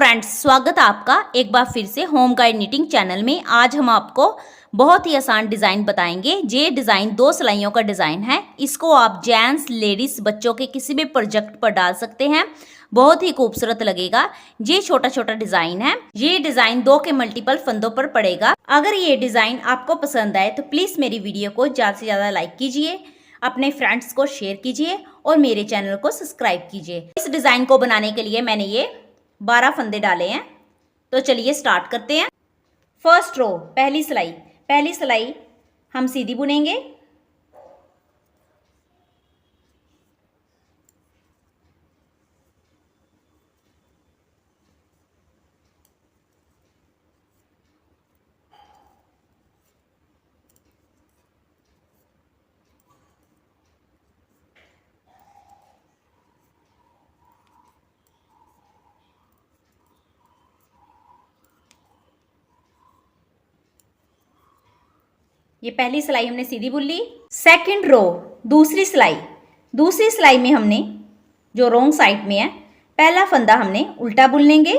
Friends, स्वागत है आपका एक बार फिर से होम गाइड निटिंग चैनल में। आज हम आपको बहुत ही आसान डिज़ाइन बताएंगे। ये डिज़ाइन 2 सिलाइयों का डिज़ाइन है। इसको आप जेंट्स, लेडीज़, बच्चों के किसी भी प्रोजेक्ट पर डाल सकते हैं। बहुत ही खूबसूरत लगेगा। ये छोटा छोटा डिज़ाइन है। ये डिज़ाइन 2 के मल्टीपल फंदों पर पड़ेगा। अगर ये डिज़ाइन आपको पसंद आए तो प्लीज़ मेरी वीडियो को ज़्यादा से ज़्यादा लाइक कीजिए, अपने फ्रेंड्स को शेयर कीजिए और मेरे चैनल को सब्सक्राइब कीजिए। इस डिज़ाइन को बनाने के लिए मैंने ये 12 फंदे डाले हैं। तो चलिए स्टार्ट करते हैं। फर्स्ट रो, पहली सिलाई हम सीधी बुनेंगे। ये पहली सिलाई हमने सीधी बुन ली। सेकंड रो, दूसरी सिलाई में हमने जो रॉन्ग साइड में है, पहला फंदा हमने उल्टा बुन लेंगे।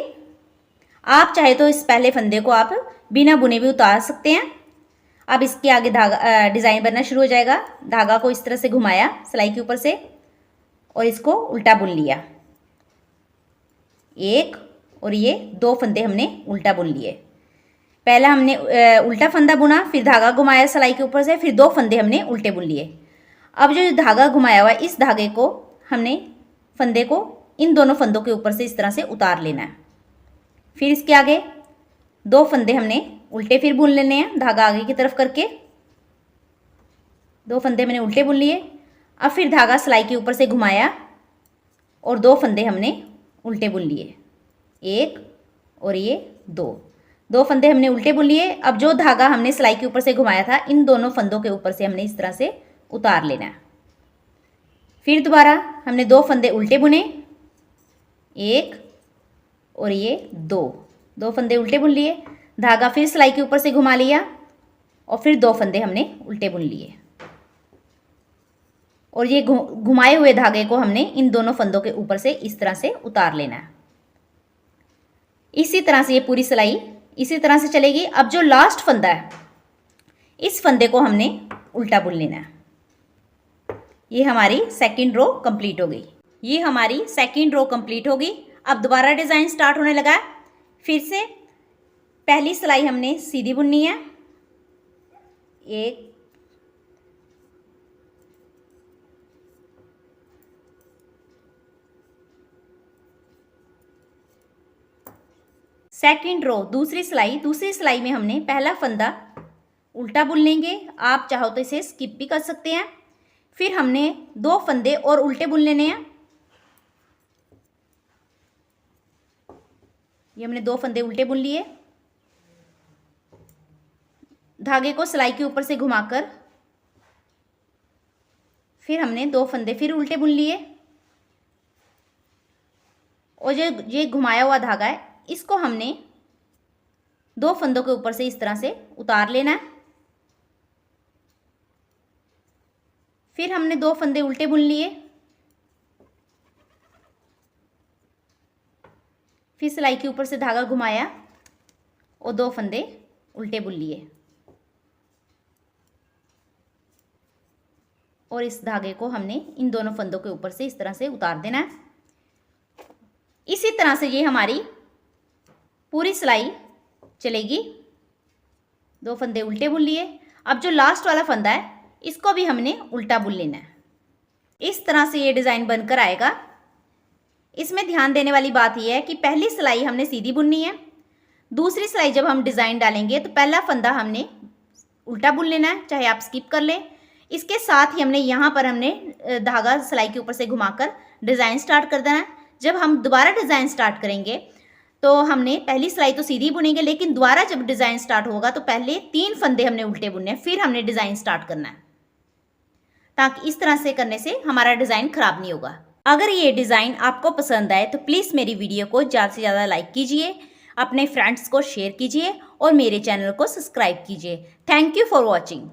आप चाहे तो इस पहले फंदे को आप बिना बुने भी उतार सकते हैं। अब इसके आगे धागा डिज़ाइन बनना शुरू हो जाएगा। धागा को इस तरह से घुमाया सिलाई के ऊपर से और इसको उल्टा बुन लिया। एक और ये 2 फंदे हमने उल्टा बुन लिए। पहला हमने उल्टा फंदा बुना, फिर धागा घुमाया सिलाई के ऊपर से, फिर 2 फंदे हमने उल्टे बुन लिए। अब जो धागा घुमाया हुआ है, इस धागे को हमने फंदे को इन दोनों फंदों के ऊपर से इस तरह से उतार लेना है। फिर इसके आगे 2 फंदे हमने उल्टे फिर बुन लेने हैं, धागा आगे की तरफ करके। 2 फंदे मैंने उल्टे बुन लिए। अब फिर धागा सिलाई के ऊपर से घुमाया और 2 फंदे हमने उल्टे बुन लिए। एक और ये 2 फंदे हमने उल्टे बुन लिए। अब जो धागा हमने सिलाई के ऊपर से घुमाया था, इन दोनों फंदों के ऊपर से हमने इस तरह से उतार लेना है। फिर दोबारा हमने 2 फंदे उल्टे बुने, एक और ये 2 फंदे उल्टे बुन लिए। धागा फिर सिलाई के ऊपर से घुमा लिया और फिर 2 फंदे हमने उल्टे बुन लिए और ये घुमाए हुए धागे को हमने इन दोनों फंदों के ऊपर से इस तरह से उतार लेना है। इसी तरह से ये पूरी सिलाई इसी तरह से चलेगी। अब जो लास्ट फंदा है, इस फंदे को हमने उल्टा बुन लेना है। ये हमारी सेकंड रो कंप्लीट हो गई। अब दोबारा डिज़ाइन स्टार्ट होने लगा है। फिर से पहली सिलाई हमने सीधी बुननी है। एक, सेकंड रो, दूसरी सिलाई में हमने पहला फंदा उल्टा बुन लेंगे। आप चाहो तो इसे स्किप भी कर सकते हैं। फिर हमने 2 फंदे और उल्टे बुन लेने हैं। ये हमने 2 फंदे उल्टे बुन लिए। धागे को सिलाई के ऊपर से घुमाकर फिर हमने 2 फंदे फिर उल्टे बुन लिए और जो ये घुमाया हुआ धागा है, इसको हमने 2 फंदों के ऊपर से इस तरह से उतार लेना है। फिर हमने 2 फंदे उल्टे बुन लिए। फिर सिलाई के ऊपर से धागा घुमाया और 2 फंदे उल्टे बुन लिए और इस धागे को हमने इन दोनों फंदों के ऊपर से इस तरह से उतार देना है। इसी तरह से ये हमारी पूरी सिलाई चलेगी। 2 फंदे उल्टे बुन लिए। अब जो लास्ट वाला फंदा है, इसको भी हमने उल्टा बुन लेना है। इस तरह से ये डिज़ाइन बनकर आएगा। इसमें ध्यान देने वाली बात यह है कि पहली सिलाई हमने सीधी बुननी है। दूसरी सिलाई जब हम डिज़ाइन डालेंगे तो पहला फंदा हमने उल्टा बुन लेना है, चाहे आप स्किप कर लें। इसके साथ ही हमने यहाँ पर हमने धागा सिलाई के ऊपर से घुमाकर डिज़ाइन स्टार्ट कर देना है। जब हम दोबारा डिज़ाइन स्टार्ट करेंगे तो हमने पहली सिलाई तो सीधी बुनेंगे, लेकिन दोबारा जब डिज़ाइन स्टार्ट होगा तो पहले 3 फंदे हमने उल्टे बुनने हैं, फिर हमने डिज़ाइन स्टार्ट करना है, ताकि इस तरह से करने से हमारा डिज़ाइन ख़राब नहीं होगा। अगर ये डिज़ाइन आपको पसंद आए तो प्लीज़ मेरी वीडियो को ज़्यादा से ज़्यादा लाइक कीजिए, अपने फ्रेंड्स को शेयर कीजिए और मेरे चैनल को सब्सक्राइब कीजिए। Thank you for watching.